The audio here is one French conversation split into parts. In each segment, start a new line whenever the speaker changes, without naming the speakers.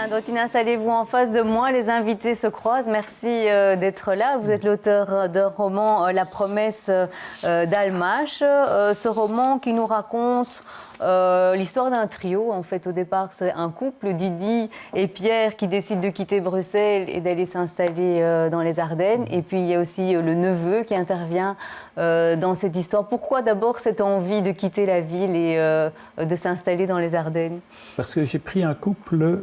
Dortine, installez-vous en face de moi. Les invités se croisent. Merci d'être là. Vous êtes l'auteur d'un roman, La promesse d'Almash. Ce roman qui nous raconte l'histoire d'un trio. En fait, au départ, c'est un couple, Didi et Pierre, qui décident de quitter Bruxelles et d'aller s'installer dans les Ardennes. Et puis, il y a aussi le neveu qui intervient dans cette histoire. Pourquoi d'abord cette envie de quitter la ville et de s'installer dans les Ardennes?
Parce que j'ai pris un couple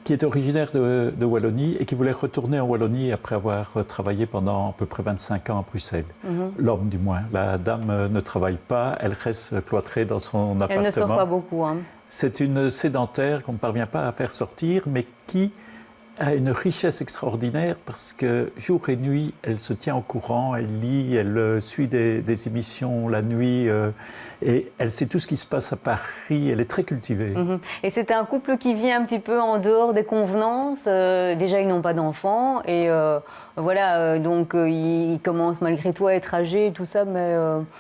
qui est originaire de Wallonie et qui voulait retourner en Wallonie après avoir travaillé pendant à peu près 25 ans à Bruxelles. L'homme, du moins. La dame ne travaille pas, elle reste cloîtrée dans son appartement.
Elle ne sort pas beaucoup.
C'est une sédentaire qu'on ne parvient pas à faire sortir, mais qui a une richesse extraordinaire parce que jour et nuit, elle se tient au courant, elle lit, elle suit des émissions la nuit et elle sait tout ce qui se passe à Paris, elle est très cultivée.
Et c'est un couple qui vit un petit peu en dehors des convenances. Déjà, ils n'ont pas d'enfants et voilà, donc ils commencent malgré tout à être âgés et tout ça, mais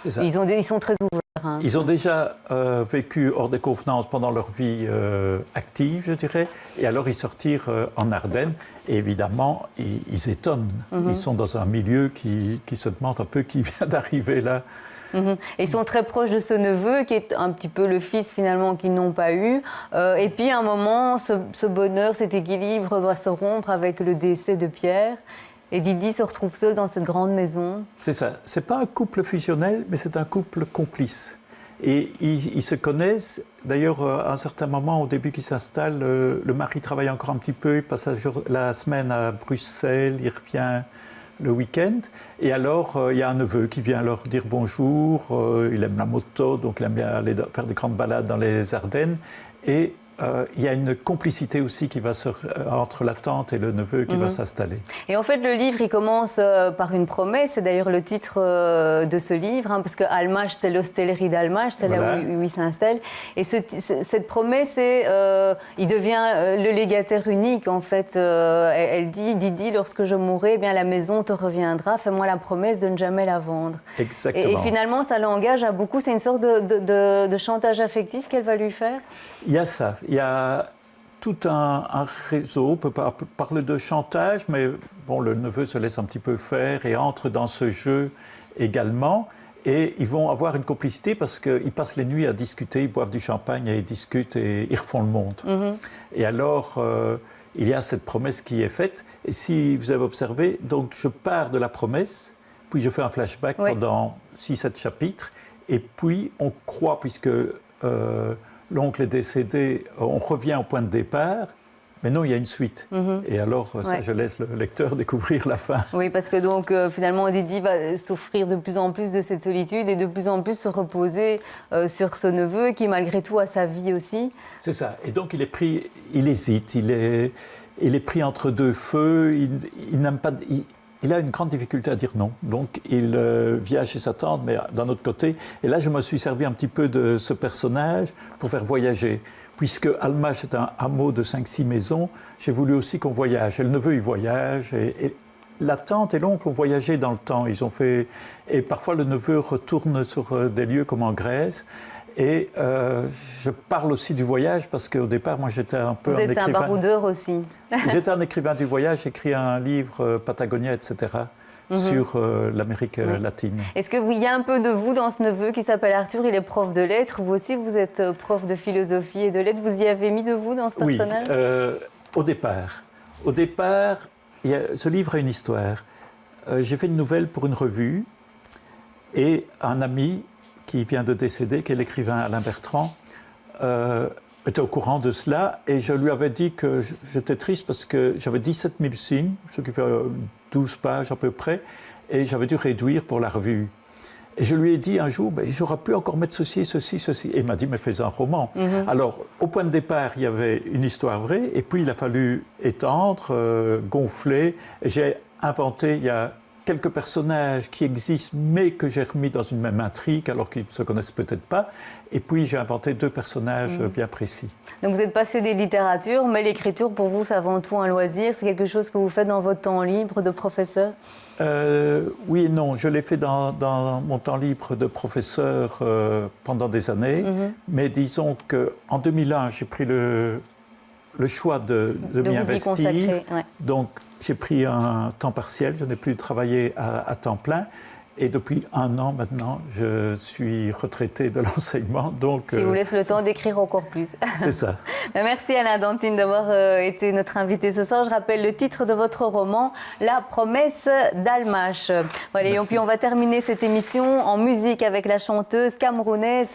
ils sont très ouverts.
Ils ont déjà vécu hors des convenances pendant leur vie active, je dirais, et alors ils sortirent en Ardennes, et évidemment, ils étonnent. Ils sont dans un milieu qui se demande un peu qui vient d'arriver là.
Et ils sont très proches de ce neveu qui est un petit peu le fils finalement qu'ils n'ont pas eu. Et puis à un moment, ce bonheur, cet équilibre va se rompre avec le décès de Pierre. Et Didi se retrouve seule dans cette grande maison.
C'est ça. C'est pas un couple fusionnel, mais c'est un couple complice. Et ils se connaissent. D'ailleurs, à un certain moment, au début qu'ils s'installent, le mari travaille encore un petit peu, il passe la semaine à Bruxelles, il revient le week-end. Et alors, il y a un neveu qui vient leur dire bonjour. Il aime la moto, donc il aime bien aller faire des grandes balades dans les Ardennes. Et il y a une complicité aussi qui va entre la tante et le neveu qui va s'installer. Et
en fait, le livre, il commence par une promesse. C'est d'ailleurs le titre de ce livre, parce que Almash, c'est l'hostellerie d'Almash, c'est là où il s'installe. Et cette promesse, il devient le légataire unique, en fait. Elle dit, Didi, lorsque je mourrai, eh bien, la maison te reviendra. Fais-moi la promesse de ne jamais la vendre.
Exactement.
Et finalement, ça l'engage à beaucoup. C'est une sorte de chantage affectif qu'elle va lui faire.
Il y a ça. Il y a tout un réseau, on peut pas parler de chantage, mais bon, le neveu se laisse un petit peu faire et entre dans ce jeu également. Et ils vont avoir une complicité parce qu'ils passent les nuits à discuter, ils boivent du champagne et ils discutent et ils refont le monde. Et alors, il y a cette promesse qui est faite. Et si vous avez observé, donc je pars de la promesse, puis je fais un flashback pendant 6-7 chapitres, et puis on croit, puisque l'oncle est décédé, on revient au point de départ, mais non, il y a une suite. Et alors, ça, je laisse le lecteur découvrir la fin.
Oui, parce que donc, finalement, Didi va souffrir de plus en plus de cette solitude et de plus en plus se reposer sur ce neveu qui, malgré tout, a sa vie aussi.
C'est ça. Et donc, il hésite, il est pris entre deux feux, il n'aime pas... Il a une grande difficulté à dire non. Donc, il vient chez sa tante, mais d'un autre côté. Et là, je me suis servi un petit peu de ce personnage pour faire voyager. Puisque Almash est un hameau de 5-6 maisons, j'ai voulu aussi qu'on voyage. Et le neveu, il voyage. Et la tante et l'oncle ont voyagé dans le temps. Ils ont fait... Et parfois, le neveu retourne sur des lieux comme en Grèce. Et je parle aussi du voyage parce qu'au départ, moi, j'étais un peu un écrivain.
Vous êtes un baroudeur aussi.
J'étais un écrivain du voyage, j'ai écrit un livre, Patagonia, etc., sur l'Amérique latine.
Est-ce qu'il y a un peu de vous dans ce neveu qui s'appelle Arthur? Il est prof de lettres. Vous aussi, vous êtes prof de philosophie et de lettres. Vous y avez mis de vous dans ce personnage?
Oui, au départ. Au départ, ce livre a une histoire. J'ai fait une nouvelle pour une revue et un ami qui vient de décéder, qui est l'écrivain Alain Bertrand, était au courant de cela et je lui avais dit que j'étais triste parce que j'avais 17 000 signes, ce qui fait 12 pages à peu près, et j'avais dû réduire pour la revue. Et je lui ai dit un jour, j'aurais pu encore mettre ceci, ceci, ceci. Et il m'a dit, mais fais un roman. Alors, au point de départ, il y avait une histoire vraie, et puis il a fallu étendre, gonfler. J'ai inventé, il y a quelques personnages qui existent, mais que j'ai remis dans une même intrigue, alors qu'ils ne se connaissent peut-être pas. Et puis, j'ai inventé 2 personnages bien précis. Donc,
vous êtes passionné de littérature, mais l'écriture, pour vous, c'est avant tout un loisir? C'est quelque chose que vous faites dans votre temps libre de professeur?
Oui et non. Je l'ai fait dans mon temps libre de professeur pendant des années. Mais disons qu'en 2001, j'ai pris le le choix de m'y
vous y
investir.
consacrer, ouais.
Donc, j'ai pris un temps partiel, je n'ai plus travaillé à temps plein. Et depuis 1 an maintenant, je suis retraité de l'enseignement. Donc,
qui vous laisse le temps d'écrire encore plus.
C'est ça.
Merci Alain Dantine d'avoir été notre invité ce soir. Je rappelle le titre de votre roman, La promesse d'Almash. Voilà, et puis on va terminer cette émission en musique avec la chanteuse camerounaise